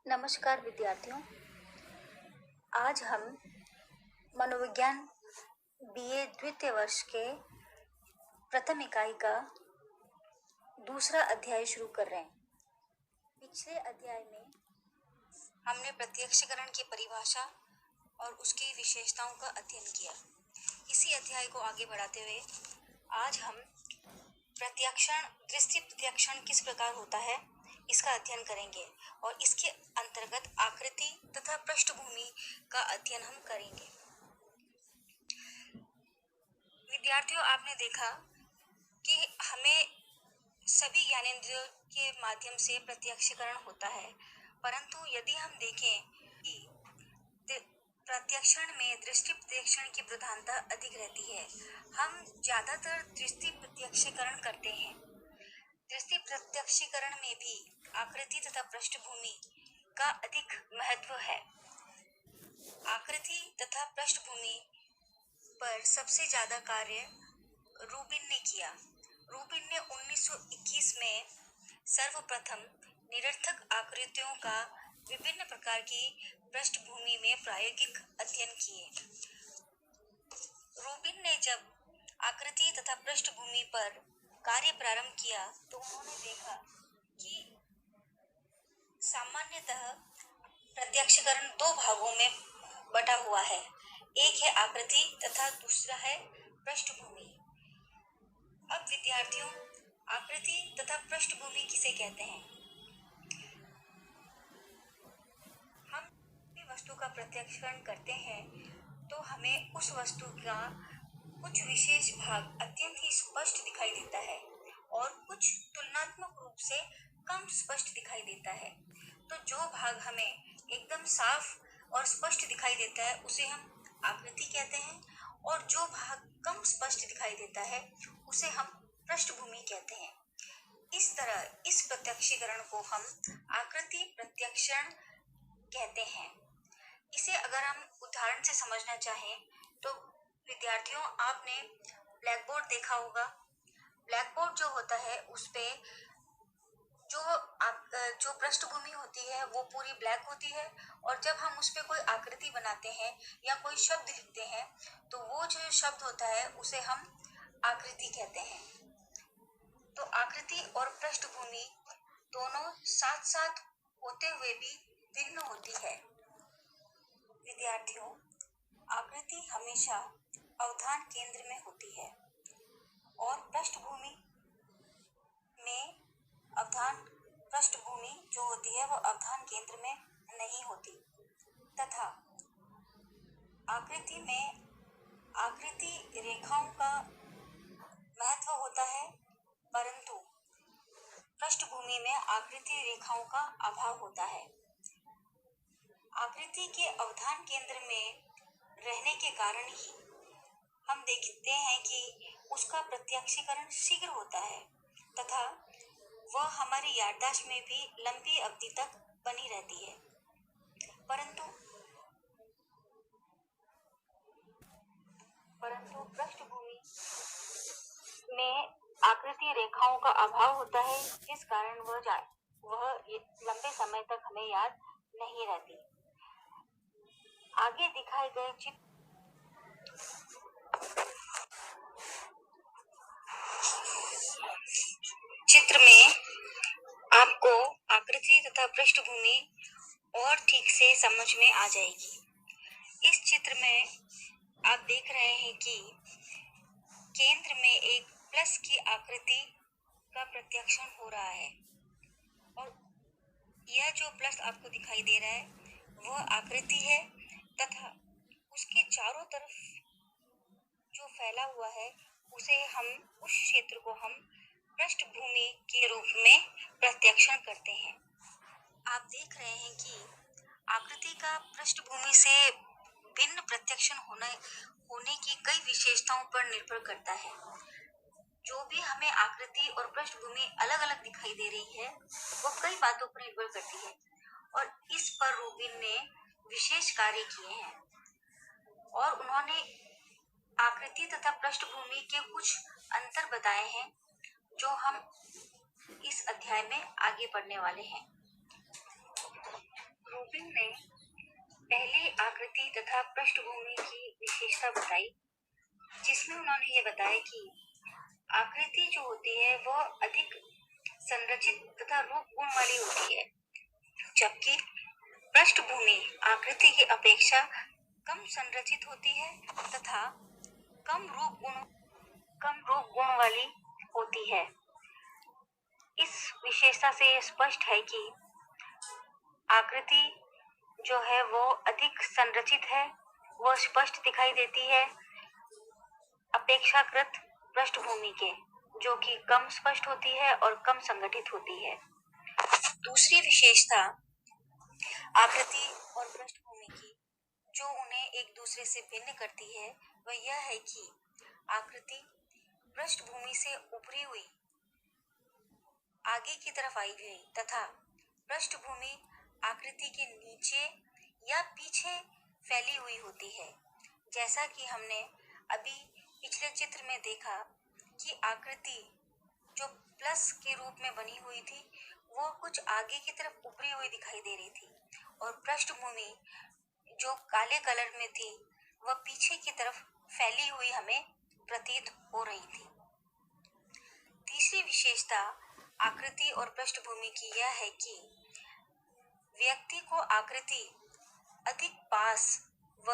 नमस्कार विद्यार्थियों। आज हम मनोविज्ञान बीए द्वितीय वर्ष के प्रथम इकाई का दूसरा अध्याय शुरू कर रहे हैं। पिछले अध्याय में हमने प्रत्यक्षीकरण की परिभाषा और उसकी विशेषताओं का अध्ययन किया। इसी अध्याय को आगे बढ़ाते हुए आज हम दृष्टि प्रत्यक्षण किस प्रकार होता है इसका अध्ययन करेंगे और इसके अंतर्गत आकृति तथा पृष्ठभूमि का अध्ययन हम करेंगे। विद्यार्थियों, आपने देखा कि हमें सभी ज्ञानेंद्रियों के माध्यम से प्रत्यक्षीकरण होता है, परंतु यदि हम देखें कि प्रत्यक्षण में दृष्टि प्रत्यक्षण की प्रधानता अधिक रहती है। हम ज्यादातर दृष्टि प्रत्यक्षीकरण करते हैं। दृष्टि प्रत्यक्षीकरण में भी आकृति तथा पृष्ठभूमि का अधिक महत्व है। आकृति तथा पृष्ठभूमि पर सबसे ज्यादा कार्य रूबिन ने किया। रूबिन ने 1921 में सर्वप्रथम निरर्थक आकृतियों का विभिन्न प्रकार की पृष्ठभूमि में प्रायोगिक अध्ययन किए। रूबिन ने जब आकृति तथा पृष्ठभूमि पर कार्य प्रारंभ किया तो उन्होंने देखा कि सामान्यतः प्रत्यक्षीकरण दो भागों में बटा हुआ है। एक है आकृति तथा दूसरा है पृष्ठभूमि। अब विद्यार्थियों, आकृति तथा पृष्ठभूमि किसे कहते हैं? हम वस्तु का प्रत्यक्षीकरण करते हैं तो हमें उस वस्तु का कुछ विशेष भाग अत्यंत ही स्पष्ट दिखाई देता है और कुछ तुलनात्मक रूप से कम स्पष्ट दिखाई देता है। तो जो भाग हमें एकदम साफ और स्पष्ट दिखाई देता है उसे हम आकृति कहते हैं, और जो भाग कम स्पष्ट दिखाई देता है उसे हम पृष्ठभूमि कहते हैं। इस तरह इस प्रत्यक्षीकरण को हम आकृति प्रत्यक्षण कहते हैं। इसे अगर हम उदाहरण से समझना चाहें तो विद्यार्थियों, आपने ब्लैक बोर्ड देखा होगा। ब्लैक बोर्ड जो होता है उस पे जो पृष्ठभूमि होती है वो पूरी ब्लैक होती है, और जब हम उस पे कोई आकृति बनाते हैं या कोई शब्द लिखते हैं तो वो जो शब्द होता है उसे हम आकृति कहते हैं। तो आकृति और पृष्ठभूमि दोनों साथ साथ होते हुए भी भिन्न होती है। विद्यार्थियों, आकृति हमेशा अवधान केंद्र में होती है और पृष्ठभूमि जो होती है वो अवधान केंद्र में नहीं होती, तथा आकृति में आकृति रेखाओं का महत्व होता है, परंतु पृष्ठभूमि में आकृति रेखाओं का अभाव होता है। आकृति के अवधान केंद्र में रहने के कारण ही हम देखते हैं कि उसका प्रत्यक्षीकरण शीघ्र होता है तथा वह हमारी याददाश्त में भी लंबी अवधि तक बनी रहती है। परंतु पृष्ठभूमि में आकृति रेखाओं का अभाव होता है, जिस कारण वह लंबे समय तक हमें याद नहीं रहती। आगे दिखाए गए चित्र में आपको आकृति तथा पृष्ठभूमि और ठीक से समझ में आ जाएगी। इस चित्र में आप देख रहे हैं कि केंद्र में एक प्लस की आकृति का प्रत्यक्षण हो रहा है, और यह जो प्लस आपको दिखाई दे रहा है वह आकृति है, तथा उसके चारों तरफ जो फैला हुआ है उस क्षेत्र को हम पृष्ठभूमि के रूप में प्रत्यक्षण करते हैं। आप देख रहे हैं कि आकृति का पृष्ठभूमि से भिन्न प्रत्यक्षण होने की कई विशेषताओं पर निर्भर करता है। जो भी हमें आकृति और पृष्ठभूमि अलग अलग दिखाई दे रही है वो कई बातों पर निर्भर करती है, और इस पर रूबिन ने विशेष कार्य किए हैं और उन्होंने आकृति तथा पृष्ठभूमि के कुछ अंतर बताए हैं जो हम इस अध्याय में आगे पढ़ने वाले हैं। रूबिन ने पहले आकृति तथा पृष्ठभूमि की विशेषता बताई, जिसमें उन्होंने ये बताया कि आकृति जो होती है वह अधिक संरचित तथा रूप गुण वाली होती है, जबकि पृष्ठभूमि आकृति की अपेक्षा कम संरचित होती है तथा कम रूप गुण वाली होती है। इस विशेषता से यह स्पष्ट है कि आकृति जो है वो अधिक संरचित है, वो स्पष्ट दिखाई देती है अपेक्षाकृत पृष्ठभूमि के, जो कि कम स्पष्ट होती है और कम संगठित होती है। दूसरी विशेषता आकृति और पृष्ठभूमि की जो उन्हें एक दूसरे से भिन्न करती है वह यह है कि आकृति पृष्ठभूमि से उभरी हुई आगे की तरफ आई हुई तथा पृष्ठभूमि आकृति के नीचे या पीछे फैली हुई होती है। जैसा कि हमने अभी पिछले चित्र में देखा कि आकृति जो प्लस के रूप में बनी हुई थी वो कुछ आगे की तरफ उभरी हुई दिखाई दे रही थी और पृष्ठभूमि जो काले कलर में थी वह पीछे की तरफ फैली हुई हमें प्रतीत हो रही थी। तीसरी विशेषता आकृति और पृष्ठभूमि की यह है कि व्यक्ति को आकृति अधिक पास व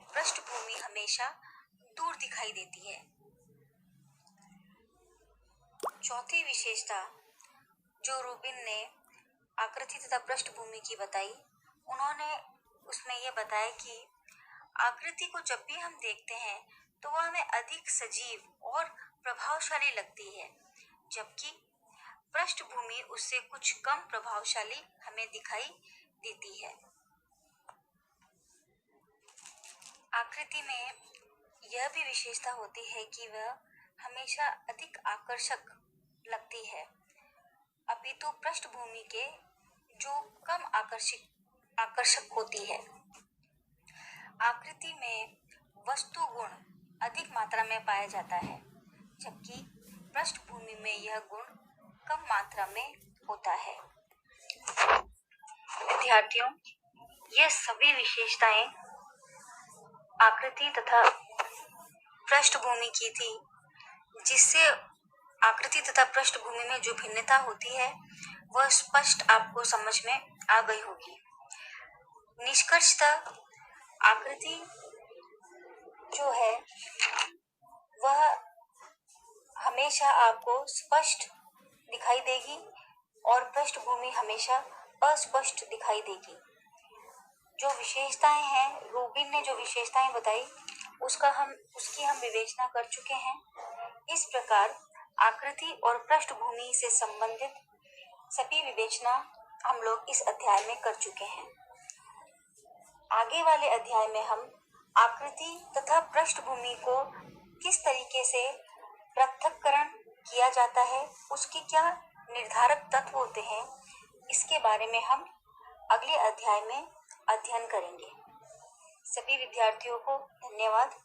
पृष्ठभूमि हमेशा दूर दिखाई देती है। चौथी विशेषता जो रूबिन ने आकृति तथा पृष्ठभूमि की बताई, उन्होंने उसमें यह बताया कि आकृति को जब भी हम देखते हैं तो वह हमें अधिक सजीव और प्रभावशाली लगती है, जबकि पृष्ठभूमि उससे कुछ कम प्रभावशाली हमें दिखाई देती है। आकृति में यह भी विशेषता होती है कि वह हमेशा अधिक आकर्षक लगती है, अपितु पृष्ठभूमि के जो कम आकर्षक होती है। आकृति में वस्तु गुण अधिक मात्रा में पाया जाता है, जबकि पृष्ठभूमि में यह गुण कम मात्रा में होता है। विद्यार्थियों, ये सभी विशेषताएं आकृति तथा पृष्ठभूमि की थी, जिससे आकृति तथा पृष्ठभूमि में जो भिन्नता होती है वह स्पष्ट आपको समझ में आ गई होगी। निष्कर्षतः आकृति जो है वह हमेशा आपको स्पष्ट दिखाई देगी और पृष्ठभूमि हमेशा अस्पष्ट दिखाई देगी। जो विशेषताएं हैं, रूबिन ने जो विशेषताएं बताई उसकी हम विवेचना कर चुके हैं। इस प्रकार आकृति और पृष्ठभूमि से संबंधित सभी विवेचना हम लोग इस अध्याय में कर चुके हैं। आगे वाले अध्याय में हम आकृति तथा पृष्ठभूमि को किस तरीके से पृथक्करण किया जाता है, उसके क्या निर्धारक तत्व होते हैं, इसके बारे में हम अगले अध्याय में अध्ययन करेंगे। सभी विद्यार्थियों को धन्यवाद।